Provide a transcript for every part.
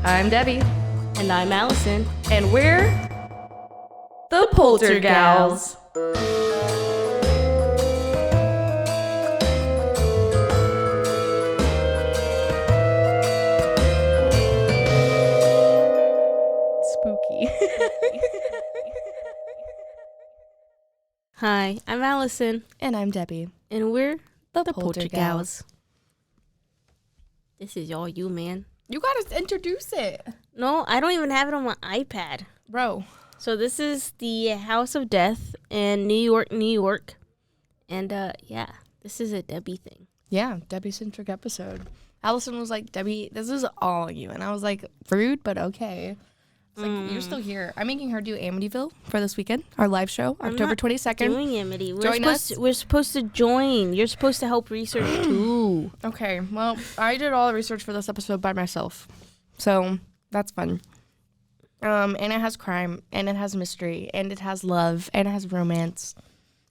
I'm Debbie. And I'm Alison. And we're the Poltergals. Spooky. Hi, I'm Alison. And I'm Debbie. And we're The Poltergals. This is all you, man. You gotta introduce it. No, I don't even have it on my iPad. Bro. So this is the House of Death in New York, New York. And yeah, this is a Debbie thing. Yeah, Debbie-centric episode. Allison was like, Debbie, this is all you. And I was like, rude, but okay. It's like, you're still here. I'm making her do Amityville for this weekend, our live show, October 22nd. Doing Amity. We're supposed to join. You're supposed to help research too. Okay, well, I did all the research for this episode by myself. So that's fun. And it has crime, and it has mystery, and it has love, and it has romance.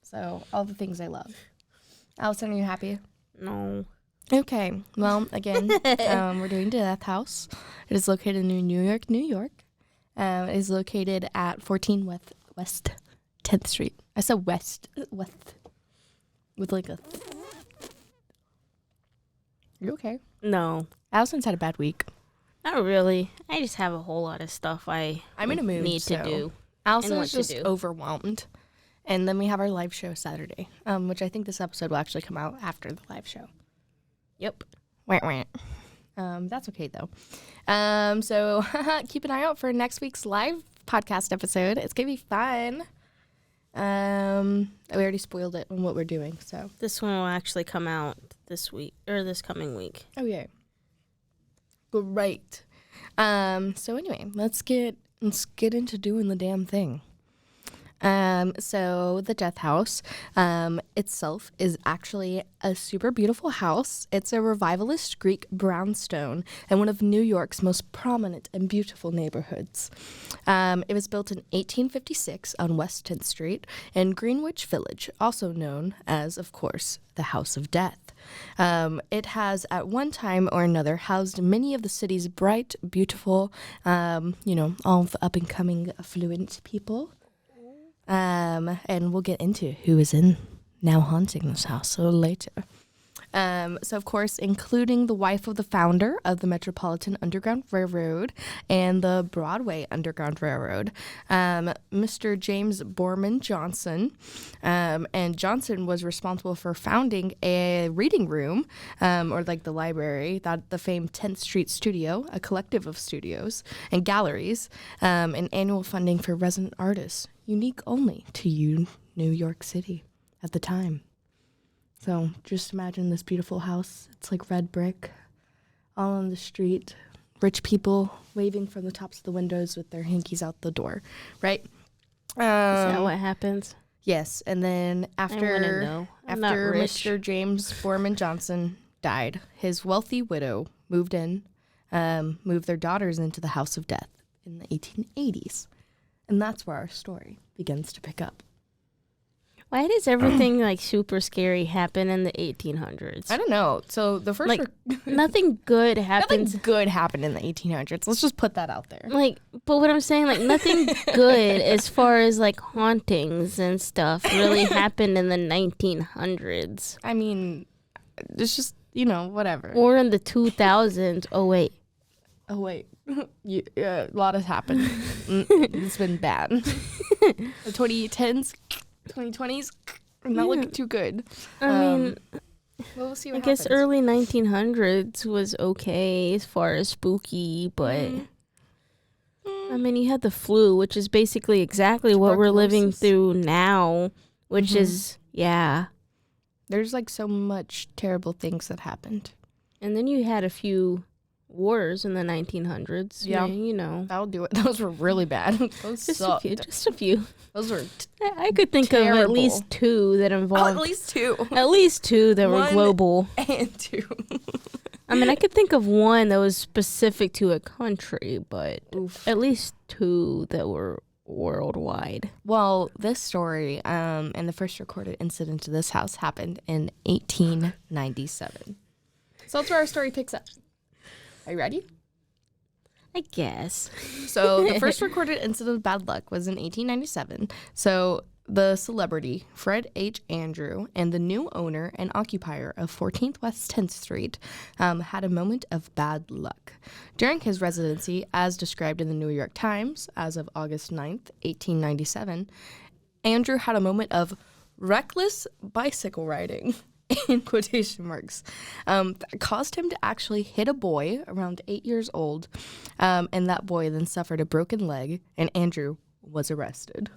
So all the things I love. Allison, are you happy? No. Okay, well, again, we're doing Death House. It is located in New York, New York. It is located at 14 West 10th Street. I said West, with like a... You okay? No. Allison's had a bad week. Not really. I just have a whole lot of stuff I'm in a mood, need to do. Allison's just overwhelmed. And then we have our live show Saturday, which I think this episode will actually come out after the live show. Yep. Wah. That's okay, though. So keep an eye out for next week's live podcast episode. It's going to be fun. We already spoiled it on what we're doing, so. This one will actually come out this week, or this coming week. Oh, yeah. Great. So anyway, let's get into doing the damn thing. So the Death House itself is actually a super beautiful house. It's a revivalist Greek brownstone and one of New York's most prominent and beautiful neighborhoods. It was built in 1856 on West 10th Street in Greenwich Village, also known as, of course, the House of Death. It has at one time or another housed many of the city's bright, beautiful, all the up-and-coming affluent people. And we'll get into who is now haunting this house a little later. So, of course, including the wife of the founder of the Metropolitan Underground Railroad and the Broadway Underground Railroad, Mr. James Borman Johnson. And Johnson was responsible for founding a reading room, or like the library, that the famed 10th Street Studio, a collective of studios and galleries, and annual funding for resident artists, unique only to New York City at the time. So just imagine this beautiful house. It's like red brick, all on the street. Rich people waving from the tops of the windows with their hankies out the door, right? Is that what happens? Yes, and then after Mr. James Borman Johnson died, his wealthy widow moved their daughters into the House of Death in the 1880s. And that's where our story begins to pick up. Why does everything like super scary happen in the 1800s? I don't know. So the first nothing good happens. Nothing good happened in the 1800s. Let's just put that out there. But what I'm saying, nothing good as far as hauntings and stuff really happened in the 1900s. I mean, it's just, whatever. Or in the 2000s. Oh wait. A lot has happened. It's been bad. The 2010s, 2020s, not looking too good. We'll see what I guess early 1900s was okay as far as spooky, but you had the flu, which is basically exactly what we're living through now, which is, yeah. There's so much terrible things that happened. And then you had a few wars in the 1900s. Yeah. That'll do it. Those were really bad. Those sucked. Just a few. Those were I could think of at least two that involved. At least two. At least two that were global. And two. I could think of one that was specific to a country, but at least two that were worldwide. Well, this story and the first recorded incident to this house happened in 1897. So that's where our story picks up. Are you ready? I guess. So the first recorded incident of bad luck was in 1897. So the celebrity, Fred H. Andrew, and the new owner and occupier of 14th West 10th Street had a moment of bad luck. During his residency, as described in the New York Times as of August 9th, 1897, Andrew had a moment of reckless bicycle riding, in quotation marks, that caused him to actually hit a boy around 8 years old, and that boy then suffered a broken leg, and Andrew was arrested.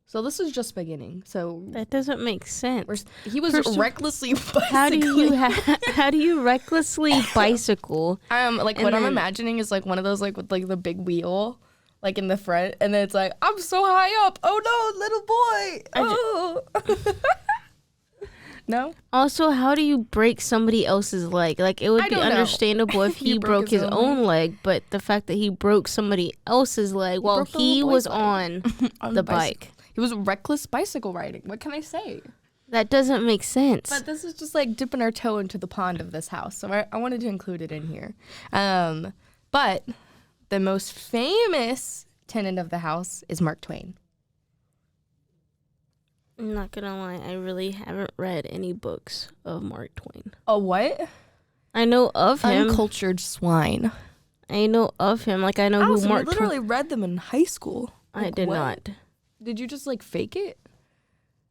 So this is just beginning. So that doesn't make sense. He was recklessly bicycling. How do you recklessly bicycle? Like what I'm imagining is like one of those like with like the big wheel, like in the front, and then it's like I'm so high up. Oh no, little boy. Oh. No. Also, how do you break somebody else's leg? Like it would be understandable if he broke his own leg, but the fact that he broke somebody else's leg while he was on the bike. He was reckless bicycle riding. What can I say? That doesn't make sense. But this is just like dipping our toe into the pond of this house. So I wanted to include it in here. But the most famous tenant of the house is Mark Twain. I'm not going to lie. I really haven't read any books of Mark Twain. Oh, what? I know of him. Uncultured swine. I know of him. Like I know who Mark Twain. I literally read them in high school. I did not. Did you just like fake it?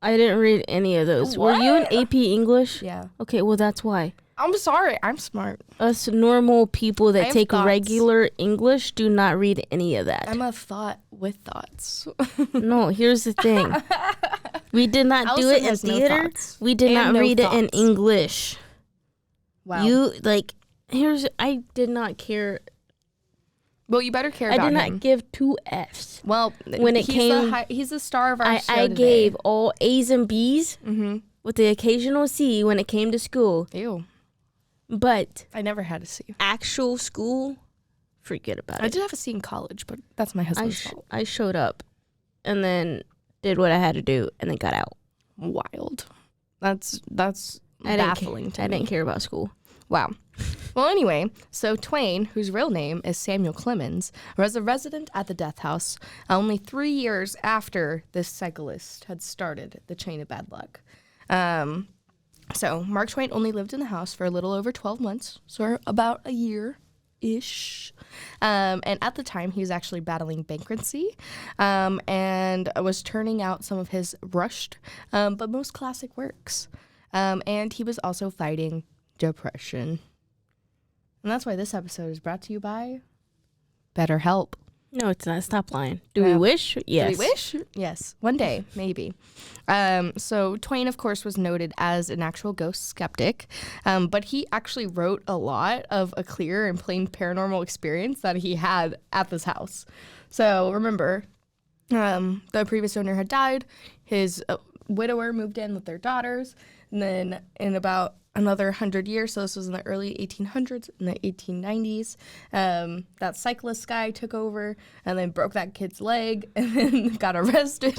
I didn't read any of those. What? Were you in AP English? Yeah. Okay, well that's why. I'm sorry. I'm smart. Us normal people that take thoughts. regular English do not read any of that. I'm a thought with thoughts. No, here's the thing. We did not do it in theater. We did not read it in English. Wow. I did not care. Well, you better care about him. I did not give 2 Fs. Well, when it came, he's the star of our show I today. gave all A's and B's with the occasional C when it came to school. Ew. But I never had a C. Actual school, forget about it. I did have a C in college, but that's my husband's fault. I showed up and then did what I had to do and then got out. Wild. That's baffling to me. I didn't care about school. Wow. Well, anyway, so Twain, whose real name is Samuel Clemens, was a resident at the death house only 3 years after this cyclist had started the chain of bad luck. So Mark Twain only lived in the house for a little over 12 months, so about a year-ish. And at the time, he was actually battling bankruptcy and was turning out some of his rushed but most classic works. And he was also fighting depression. And that's why this episode is brought to you by BetterHelp. No, it's not. Stop lying. Do we wish? Yes. Do we wish? Yes. One day, maybe. So Twain, of course, was noted as an actual ghost skeptic, but he actually wrote a lot of a clear and plain paranormal experience that he had at this house. So remember, the previous owner had died. His widower moved in with their daughters. And then in about another 100 years, so this was in the early 1800s, in the 1890s, that cyclist guy took over and then broke that kid's leg and then got arrested.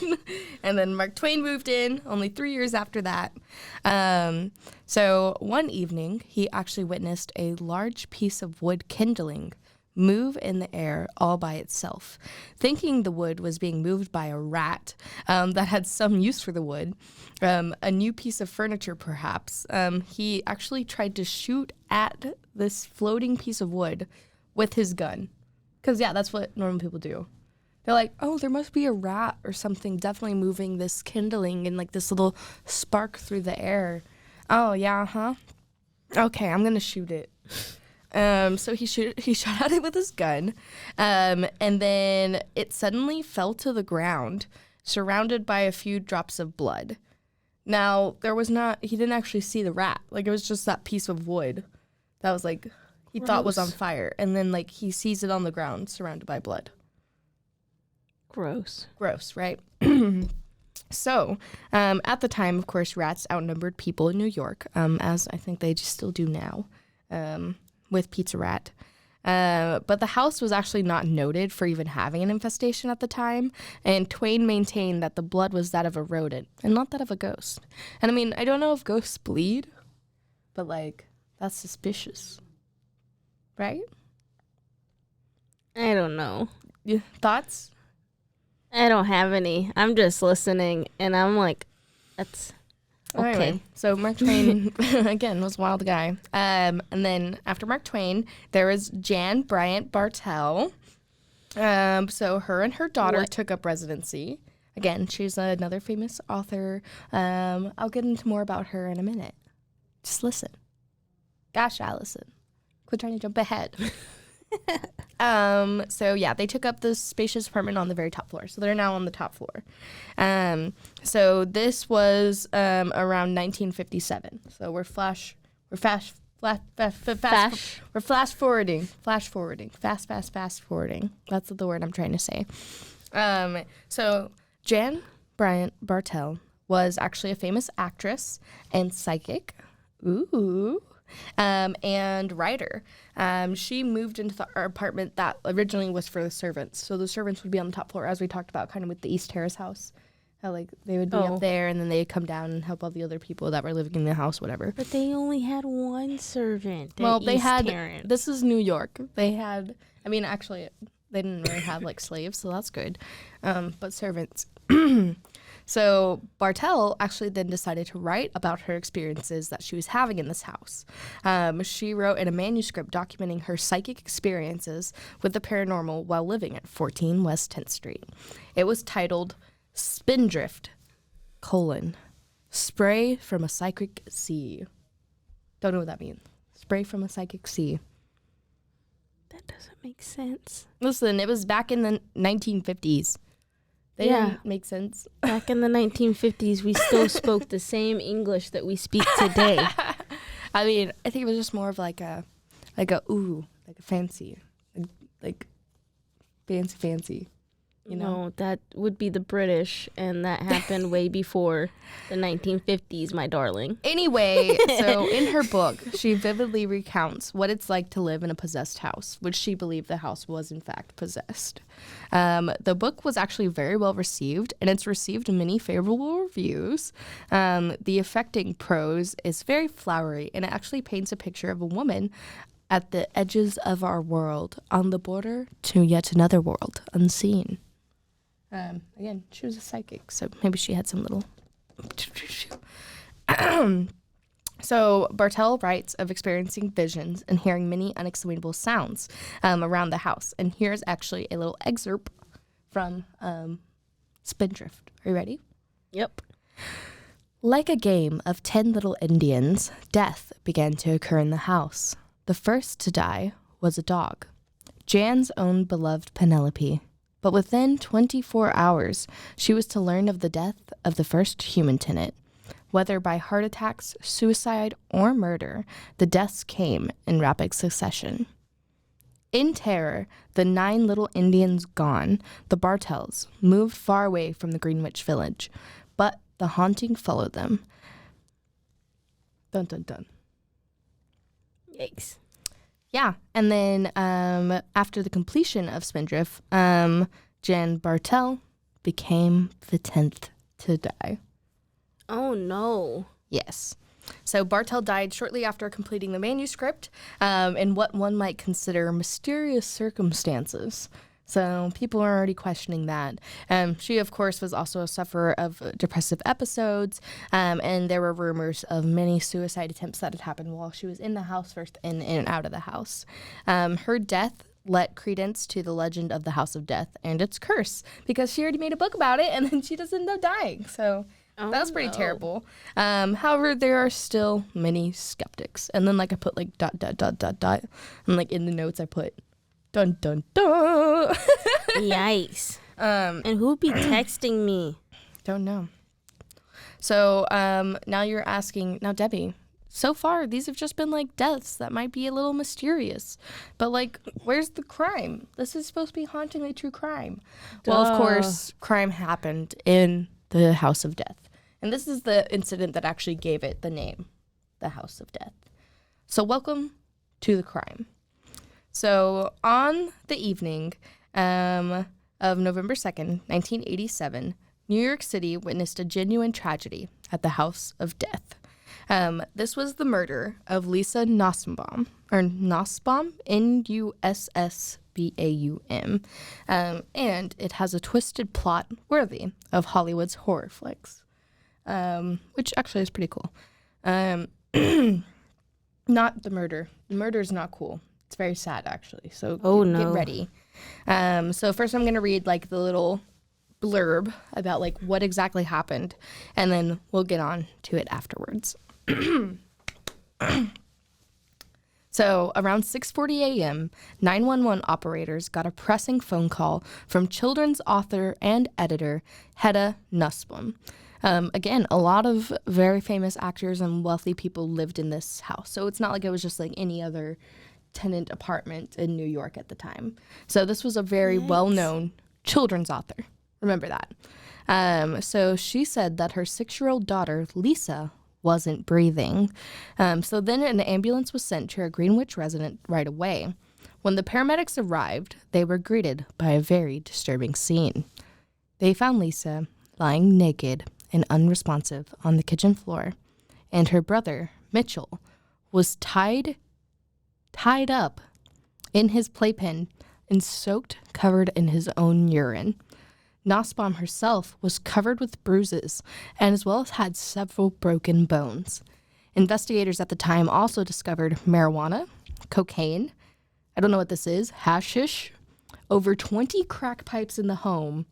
And then Mark Twain moved in only 3 years after that. So one evening, he actually witnessed a large piece of wood kindling move in the air all by itself. Thinking the wood was being moved by a rat that had some use for the wood, a new piece of furniture perhaps, he actually tried to shoot at this floating piece of wood with his gun. Because, yeah, that's what normal people do. They're like, oh, there must be a rat or something definitely moving this kindling and like this little spark through the air. Oh, yeah, huh? Okay, I'm going to shoot it. So he shot at it with his gun, and then it suddenly fell to the ground, surrounded by a few drops of blood. Now, he didn't actually see the rat. Like, it was just that piece of wood that was, like, he thought was on fire. And then, like, he sees it on the ground, surrounded by blood. Gross, right? So, at the time, of course, rats outnumbered people in New York, as I think they still do now. With Pizza Rat. But the house was actually not noted for even having an infestation at the time, and Twain maintained that the blood was that of a rodent and not that of a ghost. And I mean, I don't know if ghosts bleed, but like, that's suspicious. Right? I don't know. Thoughts? I don't have any. I'm just listening, and I'm like, that's okay. Anyway, so Mark Twain, again, was a wild guy. And then after Mark Twain, there was Jan Bryant Bartell. So her and her daughter took up residency. Again, she's another famous author. I'll get into more about her in a minute. Just listen. Gosh, Alison. Quit trying to jump ahead. So yeah, they took up this spacious apartment on the very top floor. So they're now on the top floor. So this was around 1957. So we're fast forwarding. Fast forwarding. That's the word I'm trying to say. So Jan Bryant Bartell was actually a famous actress and psychic. Ooh. And writer. She moved into the apartment that originally was for the servants. So the servants would be on the top floor, as we talked about, kind of with the East Terrace house. How, like, they would be up there, and then they'd come down and help all the other people that were living in the house, whatever. But they only had one servant. Well, they East had, Terrace. this is New York. They had, I mean, actually, they didn't really have, like, slaves, so that's good. But servants. So Bartell actually then decided to write about her experiences that she was having in this house. She wrote in a manuscript documenting her psychic experiences with the paranormal while living at 14 West 10th Street. It was titled Spindrift, Spray from a Psychic Sea. Don't know what that means. Spray from a Psychic Sea. That doesn't make sense. Listen, it was back in the 1950s. They didn't make sense. Back in the 1950s, we still spoke the same English that we speak today. I mean, I think it was just more of like a fancy, like fancy. You know? No, that would be the British, and that happened way before the 1950s, my darling. Anyway, so in her book, she vividly recounts what it's like to live in a possessed house, which she believed the house was in fact possessed. The book was actually very well received, and it's received many favorable reviews. The affecting prose is very flowery, and it actually paints a picture of a woman at the edges of our world, on the border to yet another world, unseen. Again, she was a psychic, so maybe she had some little... So Bartell writes of experiencing visions and hearing many unexplainable sounds around the house. And here's actually a little excerpt from Spindrift. Are you ready? Yep. Like a game of 10 little Indians, death began to occur in the house. The first to die was a dog, Jan's own beloved Penelope. But within 24 hours, she was to learn of the death of the first human tenant. Whether by heart attacks, suicide, or murder, the deaths came in rapid succession. In terror, the 9 little Indians gone, the Bartells moved far away from the Greenwich village, but the haunting followed them. Dun dun dun. Yikes. Yeah, and then after the completion of Spindrift, Jan Bartell became the 10th to die. Oh, no. Yes. So Bartell died shortly after completing the manuscript in what one might consider mysterious circumstances. So people are already questioning that. She, of course, was also a sufferer of depressive episodes, and there were rumors of many suicide attempts that had happened while she was in the house first and in and out of the house. Her death lent credence to the legend of the House of Death and its curse, because she already made a book about it, and then she doesn't end up dying. So that was pretty terrible. However, there are still many skeptics. And then, like, I put, like, ... And, like, in the notes I put... Dun, dun, dun. Yikes. And who'd be texting me? Don't know. So now you're asking, now Debbie, so far these have just been like deaths that might be a little mysterious. But like, where's the crime? This is supposed to be hauntingly true crime. Duh. Well, of course, crime happened in the House of Death. And this is the incident that actually gave it the name, the House of Death. So welcome to the crime. So on the evening of November 2nd, 1987, New York City witnessed a genuine tragedy at the House of Death. This was the murder of Lisa Nussbaum, or Nussbaum, Nussbaum, Baum. And it has a twisted plot worthy of Hollywood's horror flicks, which actually is pretty cool. Not the murder. The murder is not cool. It's very sad, actually. So get ready. So first I'm going to read like the little blurb about like what exactly happened, and then we'll get on to it afterwards. So around 6:40 a.m., 911 operators got a pressing phone call from children's author and editor Hedda Nussbaum. Again, a lot of very famous actors and wealthy people lived in this house. So it's not like it was just like any other tenant apartment in New York at the time. So this was a very well-known children's author. Remember that. So she said that her 6-year-old daughter, Lisa, wasn't breathing. So then an ambulance was sent to a Greenwich resident right away. When the paramedics arrived, they were greeted by a very disturbing scene. They found Lisa lying naked and unresponsive on the kitchen floor, and her brother, Mitchell, was tied up in his playpen and soaked, covered in his own urine. Nussbaum herself was covered with bruises and as well as had several broken bones. Investigators at the time also discovered marijuana, cocaine, I don't know what this is, hashish, over 20 crack pipes in the home,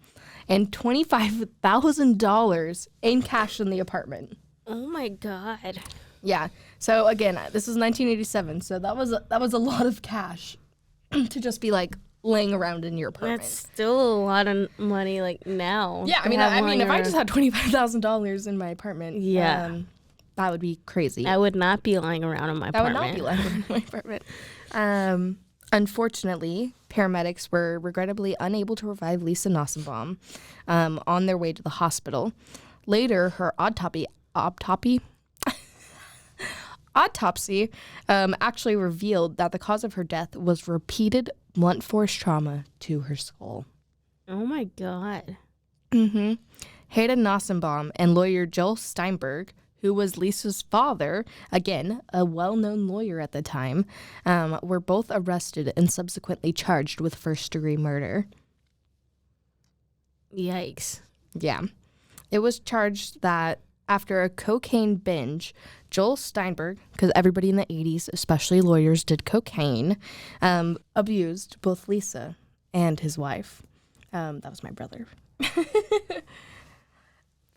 and $25,000 in cash in the apartment. Oh my God. Yeah. So again, this was 1987, so that was a lot of cash to just be like laying around in your apartment. That's still a lot of money, like now. Yeah, I mean, if I just had $25,000 in my apartment, that would be crazy. I would not be lying around in my apartment. I would not be lying around in my apartment. Unfortunately, paramedics were regrettably unable to revive Lisa Nussbaum on their way to the hospital. Later, her autopsy actually revealed that the cause of her death was repeated blunt force trauma to her skull. Oh my God. Mm-hmm. Hedda Nussbaum and lawyer Joel Steinberg, who was Lisa's father, again, a well-known lawyer at the time, were both arrested and subsequently charged with first-degree murder. Yikes. Yeah. It was charged that after a cocaine binge, Joel Steinberg, because everybody in the 80s, especially lawyers, did cocaine, abused both Lisa and his wife. That was my brother.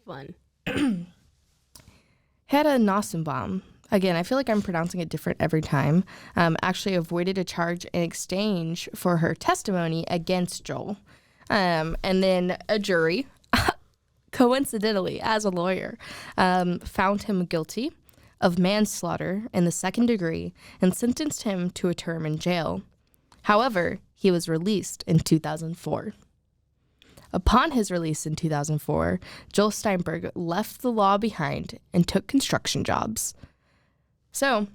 Fun. Hedda Nussbaum, again, I feel like I'm pronouncing it different every time, actually avoided a charge in exchange for her testimony against Joel. And then a jury, coincidentally, as a lawyer, found him guilty of manslaughter in the second degree and sentenced him to a term in jail. However, he was released in 2004. Upon his release in 2004, Joel Steinberg left the law behind and took construction jobs. So,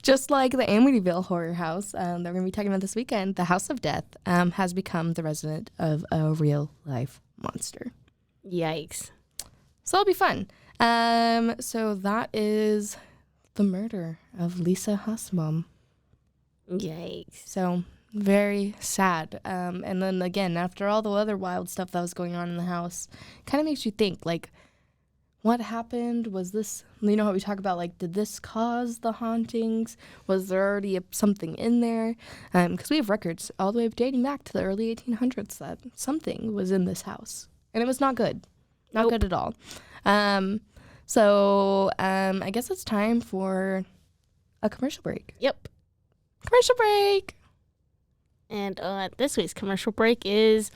just like the Amityville horror house that we're going to be talking about this weekend, the House of Death has become the resident of a real-life monster. Yikes. So it'll be fun. So that is the murder of Lisa Nussbaum. Yikes. So very sad. And then again, after all the other wild stuff that was going on in the house, kind of makes you think, like, what happened? Was this, you know how we talk about, like, did this cause the hauntings? Was there already something in there? Because we have records all the way dating back to the early 1800s that something was in this house. And it was not good. Not good at all. So I guess it's time for a commercial break. Yep. Commercial break. And this week's commercial break is,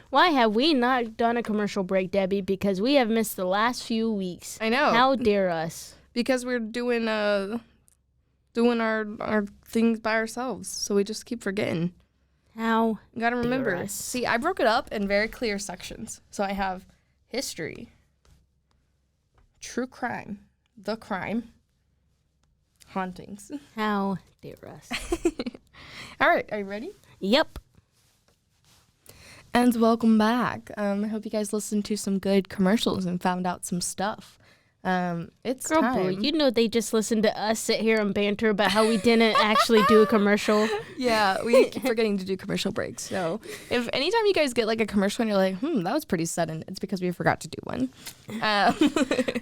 why have we not done a commercial break, Debbie? Because we have missed the last few weeks. I know. How dare us? Because we're doing our things by ourselves, so we just keep forgetting. How You gotta remember. dare us? See, I broke it up in very clear sections. So I have history, true crime, the crime, hauntings. How dare us? All right, are you ready? Yep. And welcome back. I hope you guys listened to some good commercials and found out some stuff. It's Girl, time. boo, you know they just listen to us sit here and banter about how we didn't actually do a commercial. Yeah, we keep forgetting to do commercial breaks. So if anytime you guys get like a commercial and you're like, that was pretty sudden, it's because we forgot to do one.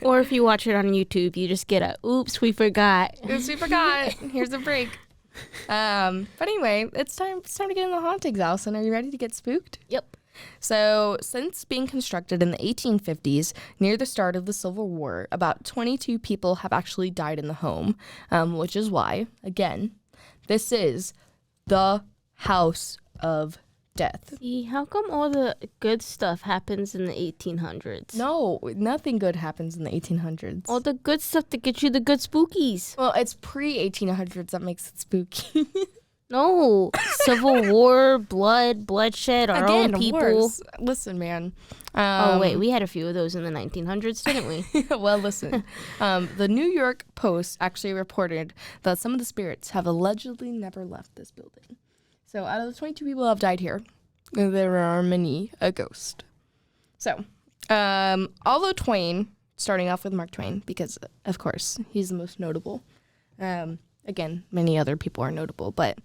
Or if you watch it on YouTube, you just get a, oops, we forgot. Oops, we forgot. Here's a break. But anyway, it's time to get in the hauntings, Allison. Are you ready to get spooked? Yep. So, since being constructed in the 1850s, near the start of the Civil War, about 22 people have actually died in the home, which is why, again, this is the house of death. See, how come all the good stuff happens in the 1800s? No, nothing good happens in the 1800s. All the good stuff to get you the good spookies. Well, it's pre-1800s that makes it spooky. No, Civil War, bloodshed, our own people. Wars. Listen, man. Oh, wait, we had a few of those in the 1900s, didn't we? Well, listen. The New York Post actually reported that some of the spirits have allegedly never left this building. So out of the 22 people who have died here, there are many a ghost. So, although Twain, starting off with Mark Twain, because, of course, he's the most notable, again, many other people are notable, but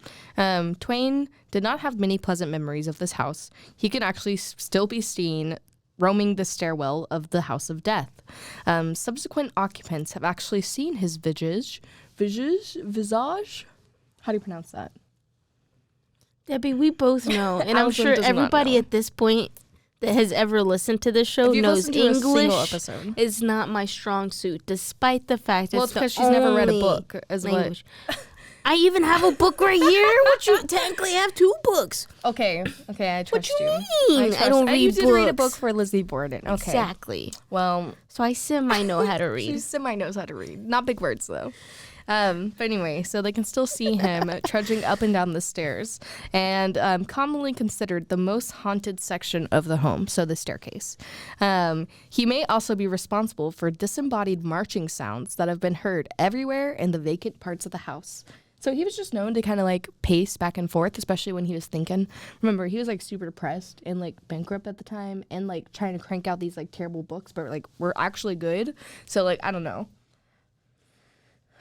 Twain did not have many pleasant memories of this house. He can actually still be seen roaming the stairwell of the House of Death. Subsequent occupants have actually seen his visage? How do you pronounce that? Debbie, we both know, and I'm Allison sure does not everybody know. at this point that has ever listened to this show If you've knows listened to a single English episode. is not my strong suit, despite the fact Well, it's it's because the she's never read a only book. As language. I even have a book right here. What you technically have 2 books? Okay, I trust What you you. mean? I don't read You did read a books. book for Lizzie Borden. Okay. Exactly. Well, So I semi know how to she read. semi knows how to read. Not big words, though. But anyway, so they can still see him trudging up and down the stairs, and commonly considered the most haunted section of the home, so the staircase. He may also be responsible for disembodied marching sounds that have been heard everywhere in the vacant parts of the house. So he was just known to kind of like pace back and forth, especially when he was thinking. Remember, he was like super depressed and like bankrupt at the time and like trying to crank out these like terrible books, but like were actually good. So like, I don't know.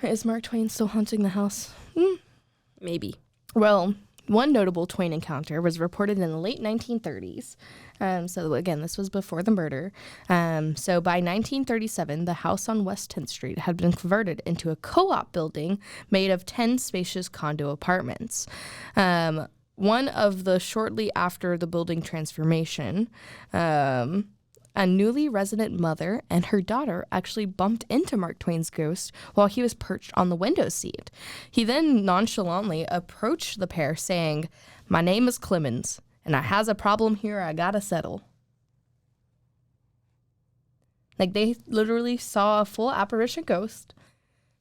Is Mark Twain still haunting the house? Maybe. Well, one notable Twain encounter was reported in the late 1930s. So again, this was before the murder. So by 1937, the house on West 10th Street had been converted into a co-op building made of 10 spacious condo apartments. One of the shortly after the building transformation, a newly resident mother and her daughter actually bumped into Mark Twain's ghost while he was perched on the window seat. He then nonchalantly approached the pair saying, "My name is Clemens, and I has a problem here I gotta settle." Like, they literally saw a full apparition ghost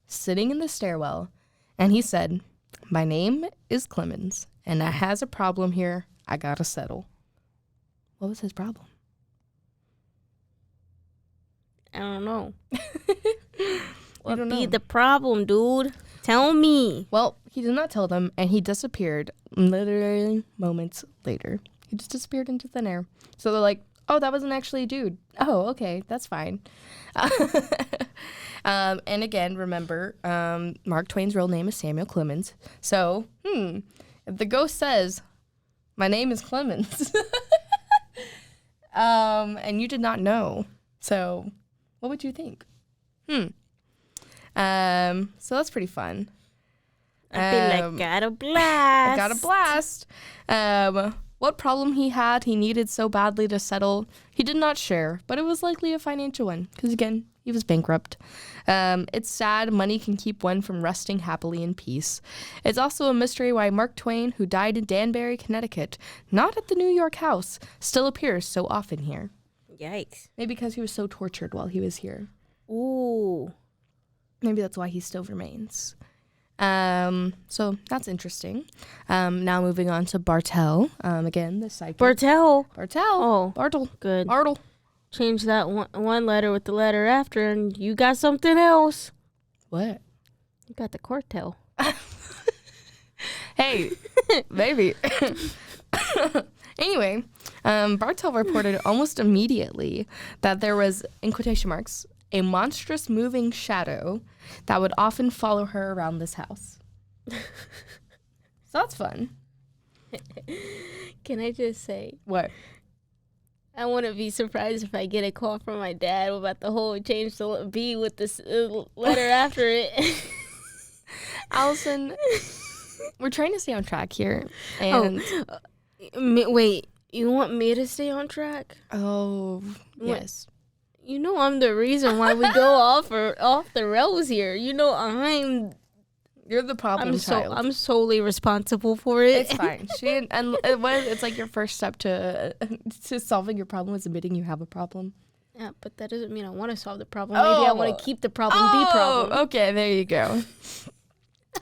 sitting in the stairwell, and he said, "My name is Clemens, and I has a problem here I gotta settle." What was his problem? I don't know. What don't be know. the problem, dude? Tell me. Well, he did not tell them, and he disappeared literally moments later. He just disappeared into thin air. So they're like, "Oh, that wasn't actually a dude. Oh, okay, that's fine." And again, remember, Mark Twain's real name is Samuel Clemens. So, if the ghost says, "My name is Clemens," and you did not know, so what would you think? So that's pretty fun. I'd be like, got a blast. I got a blast. What problem he had, he needed so badly to settle, he did not share, but it was likely a financial one, because again, he was bankrupt. It's sad money can keep one from resting happily in peace. It's also a mystery why Mark Twain, who died in Danbury, Connecticut, not at the New York house, still appears so often here. Yikes. Maybe because he was so tortured while he was here. Ooh. Maybe that's why he still remains. So that's interesting. Now moving on to Bartell. Again, the psychic. Bartell. Oh, Bartle. Good. Bartle. Change that one letter with the letter after, and you got something else. What? You got the cartel. Hey, maybe. Anyway, Bartell reported almost immediately that there was, in quotation marks, a monstrous moving shadow that would often follow her around this house. So that's fun. Can I just say? What? I wouldn't be surprised if I get a call from my dad about the whole change the B with this letter after it. Allison, we're trying to stay on track here. And wait, you want me to stay on track? Oh, yes. You know I'm the reason why we go off the rails here. You know You're the problem child. I'm solely responsible for it. It's fine. It's like your first step to solving your problem is admitting you have a problem. Yeah, but that doesn't mean I want to solve the problem. Maybe I want to keep the problem the problem. Okay, there you go.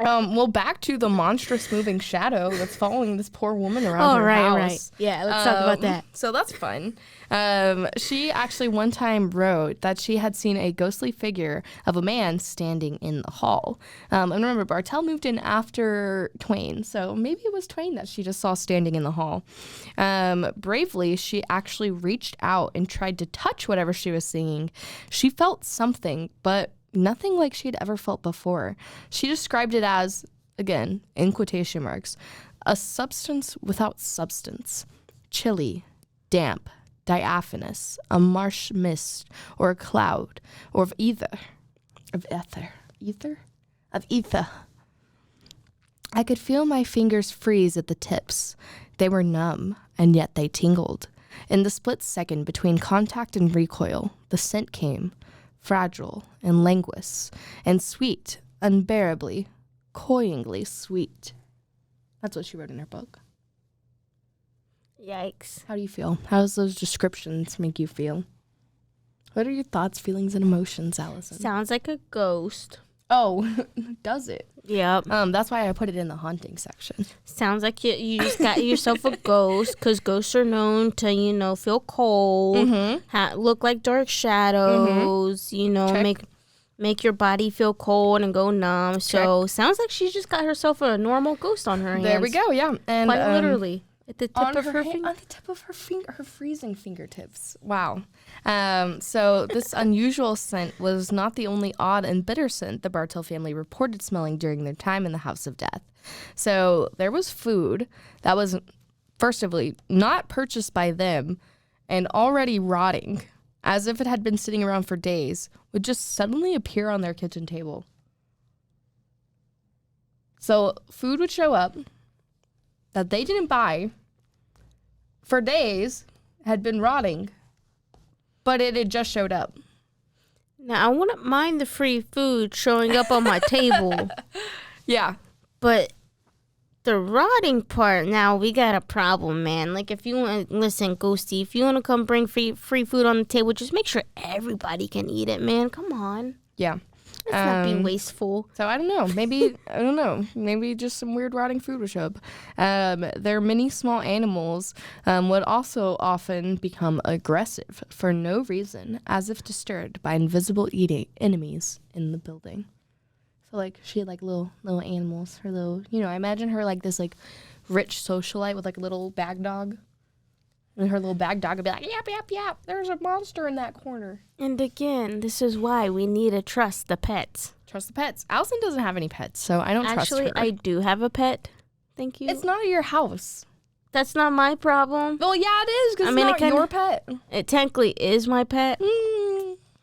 Well, back to the monstrous moving shadow that's following this poor woman around her house. Right. Yeah, let's talk about that. So that's fun. She actually one time wrote that she had seen a ghostly figure of a man standing in the hall. And remember, Bartell moved in after Twain, so maybe it was Twain that she just saw standing in the hall. Bravely, she actually reached out and tried to touch whatever she was seeing. She felt something, but nothing like she'd ever felt before. She described it as, again, in quotation marks, a substance without substance, chilly, damp, diaphanous, a marsh mist, or a cloud, or of ether. I could feel my fingers freeze at the tips. They were numb, and yet they tingled. In the split second between contact and recoil, the scent came, fragile and languorous and sweet, unbearably, cloyingly sweet. That's what she wrote in her book. Yikes. How do you feel? How does those descriptions make you feel? What are your thoughts, feelings, and emotions, Allison? Sounds like a ghost. Oh, does it? Yep. That's why I put it in the haunting section. Sounds like you just got yourself a ghost, because ghosts are known to, feel cold, look like dark shadows, make your body feel cold and go numb. So sounds like she just got herself a normal ghost on her hands. There we go, yeah. And quite literally. At the tip of her finger. On the tip of her finger, her freezing fingertips. Wow. So this unusual scent was not the only odd and bitter scent the Bartell family reported smelling during their time in the House of Death. So there was food that was, first of all, not purchased by them and already rotting, as if it had been sitting around for days, would just suddenly appear on their kitchen table. So food would show up that they didn't buy for days, had been rotting, but it had just showed up. Now, I wouldn't mind the free food showing up on my table. Yeah. But the rotting part, now we got a problem, man. Like, if you want, listen, Ghosty, if you want to come bring free food on the table, just make sure everybody can eat it, man. Come on. Yeah. Let's not be wasteful. So I don't know. Maybe just some weird rotting food would show up. Their many small animals would also often become aggressive for no reason, as if disturbed by invisible enemies in the building. So like she had like little animals, her little, I imagine her like this like rich socialite with like a little bag dog. And her little bag dog would be like, yap, yap, yap, there's a monster in that corner. And again, this is why we need to trust the pets. Trust the pets. Allison doesn't have any pets, so I don't trust her. Actually, I do have a pet. Thank you. It's not at your house. That's not my problem. Well, yeah, it is, because it's not your pet. It technically is my pet.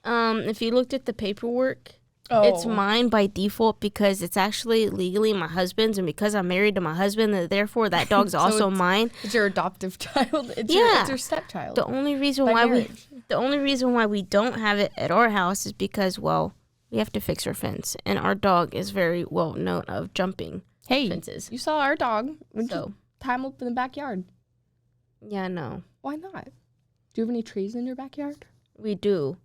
If you looked at the paperwork, it's mine by default because it's actually legally my husband's, and because I'm married to my husband, therefore that dog's also mine. It's your adoptive child. It's your stepchild. The only reason why we don't have it at our house is because, well, we have to fix our fence, and our dog is very well known of jumping fences. You saw our dog. So tie him up in the backyard. Yeah, no. Why not? Do you have any trees in your backyard? We do.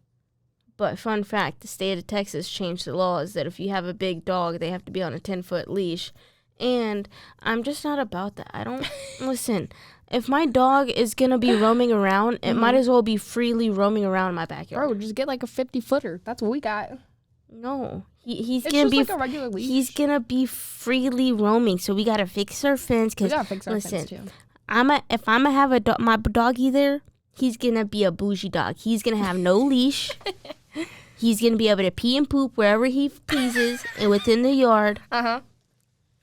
But fun fact, the state of Texas changed the laws that if you have a big dog, they have to be on a 10-foot leash. And I'm just not about that. I don't... Listen, if my dog is going to be roaming around, it might as well be freely roaming around my backyard. Bro, just get like a 50-footer. That's what we got. No. He's going to be... like a regular leash. He's going to be freely roaming. So we got to fix our fence. We got to fix our fence, too. If I'm going to have my doggy there, he's going to be a bougie dog. He's going to have no leash. He's going to be able to pee and poop wherever he pleases and within the yard. Uh-huh.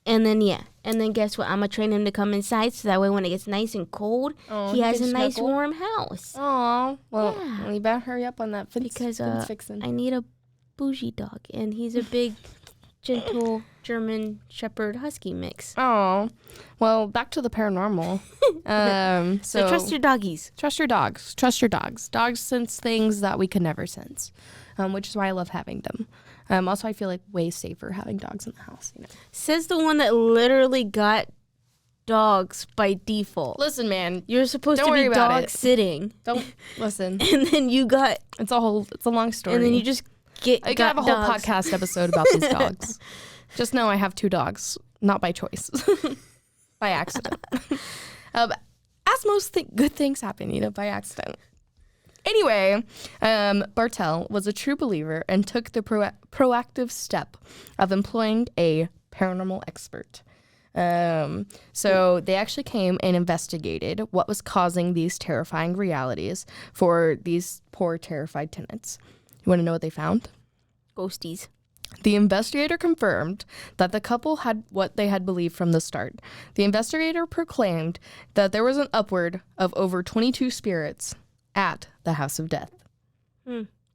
And then, And then guess what? I'm going to train him to come inside so that way when it gets nice and cold, he has a nice warm house. Aw. Well, we better hurry up on that because fixing. I need a bougie dog. And he's a big, gentle German Shepherd Husky mix. Oh. Well, back to the paranormal. So trust your doggies. Trust your dogs. Trust your dogs. Dogs sense things that we could never sense, which is why I love having them. Also, I feel like way safer having dogs in the house. Says the one that literally got dogs by default. Listen, man, you're supposed to be dog sitting. Don't listen. And then you got it's a long story. And then you just I got a whole podcast episode about these dogs. Just know I have 2 dogs, not by choice, by accident. As most good things happen, by accident. Anyway, Bartel was a true believer and took the proactive step of employing a paranormal expert. So they actually came and investigated what was causing these terrifying realities for these poor, terrified tenants. You want to know what they found? Ghosties. The investigator confirmed that the couple had what they had believed from the start. The investigator proclaimed that there was an upward of over 22 spirits at the House of Death.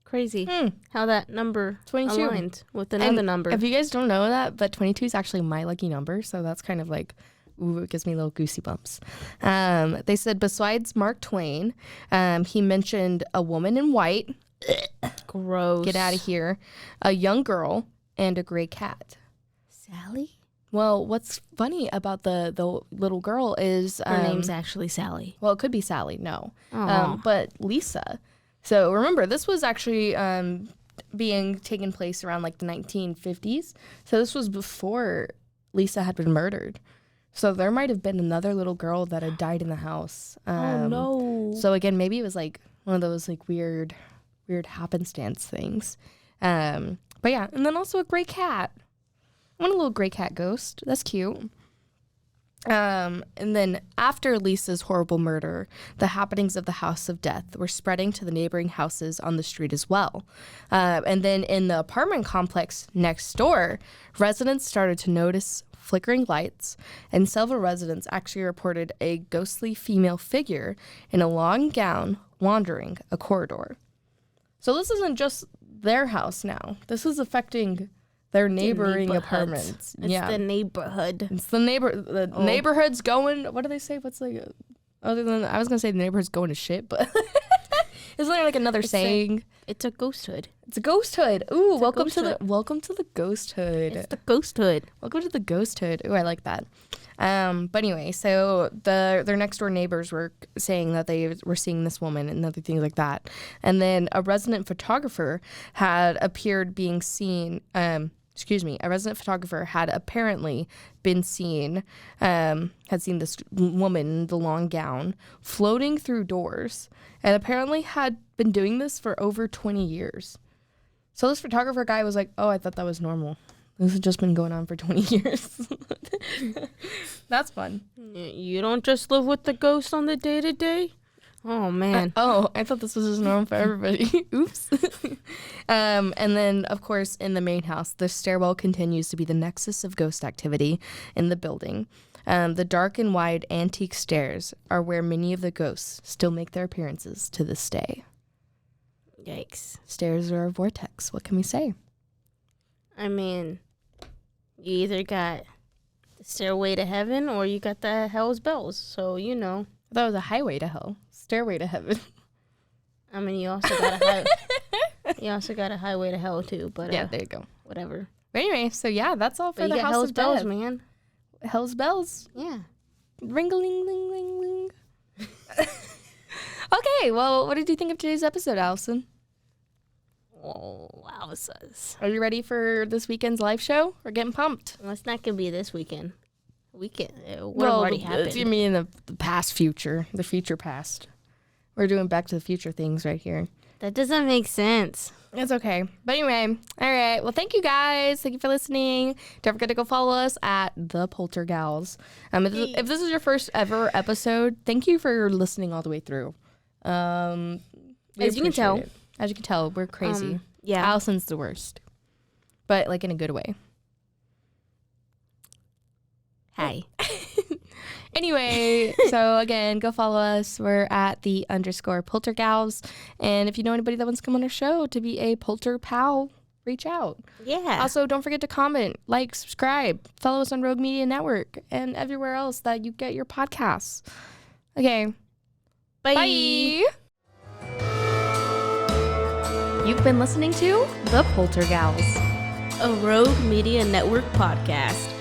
Crazy. How that number 22 aligned with another number. If you guys don't know that, but 22 is actually my lucky number, so that's kind of like, ooh, it gives me little goosey bumps. They said besides Mark Twain, he mentioned a woman in white. Gross. Get out of here. A young girl and a gray cat. Sally? Well, what's funny about the little girl is... her name's actually Sally. Well, it could be Sally, no. But Lisa. So remember, this was actually being taken place around like the 1950s. So this was before Lisa had been murdered. So there might have been another little girl that had died in the house. Oh, no. So again, maybe it was like one of those like weird happenstance things. But yeah, and then also a gray cat. I want a little gray cat ghost. That's cute. And then after Lisa's horrible murder, the happenings of the House of Death were spreading to the neighboring houses on the street as well. And then in the apartment complex next door, residents started to notice flickering lights, and several residents actually reported a ghostly female figure in a long gown wandering a corridor. So this isn't just their house now. This is affecting their neighboring apartments. It's the neighborhood. It's the neighborhood's going. What do they say? What's like other than I was gonna say the neighborhood's going to shit, but isn't there like another saying? It's a ghost hood. It's a ghost hood. Ooh, welcome to the ghost hood. It's the ghost hood. Welcome to the ghost hood. Ooh, I like that. But anyway, so their next door neighbors were saying that they were seeing this woman and other things like that. And then a resident photographer had apparently been seen, had seen this woman in the long gown floating through doors and apparently had been doing this for over 20 years. So this photographer guy was like, oh, I thought that was normal. This has just been going on for 20 years. That's fun. You don't just live with the ghost on the day-to-day? Oh, man. I thought this was just normal for everybody. Oops. And then, of course, in the main house, the stairwell continues to be the nexus of ghost activity in the building. The dark and wide antique stairs are where many of the ghosts still make their appearances to this day. Yikes. Stairs are a vortex. What can we say? I mean, you either got the stairway to heaven or you got the hell's bells. So, you know. That was a highway to hell. Stairway to heaven. I mean, you also got a highway to hell too. But yeah, there you go. Whatever. But anyway, so yeah, that's all for the House hell's of Bells, man. Hell's bells. Yeah. Ring-a-ling-ling-ling-ling. Okay, well, what did you think of today's episode, Allison? Oh, wowzers. Are you ready for this weekend's live show? We're getting pumped. Well, it's not going to be this weekend. Already happened. It's going to be in the past future, the future past. We're doing Back to the Future things right here. That doesn't make sense. It's okay. But anyway, all right. Well, thank you guys. Thank you for listening. Don't forget to go follow us at the Poltergals. If this is your first ever episode, thank you for listening all the way through. As you can tell, we're crazy. Yeah. Allison's the worst. But, like, in a good way. Hi. Anyway, so again, go follow us. We're at _Poltergals. And if you know anybody that wants to come on our show to be a Polter pal, reach out. Yeah. Also, don't forget to comment, like, subscribe, follow us on Rogue Media Network and everywhere else that you get your podcasts. Okay. Bye. Bye. You've been listening to The Poltergals, a Rogue Media Network podcast.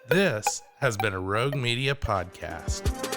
This has been a Rogue Media podcast.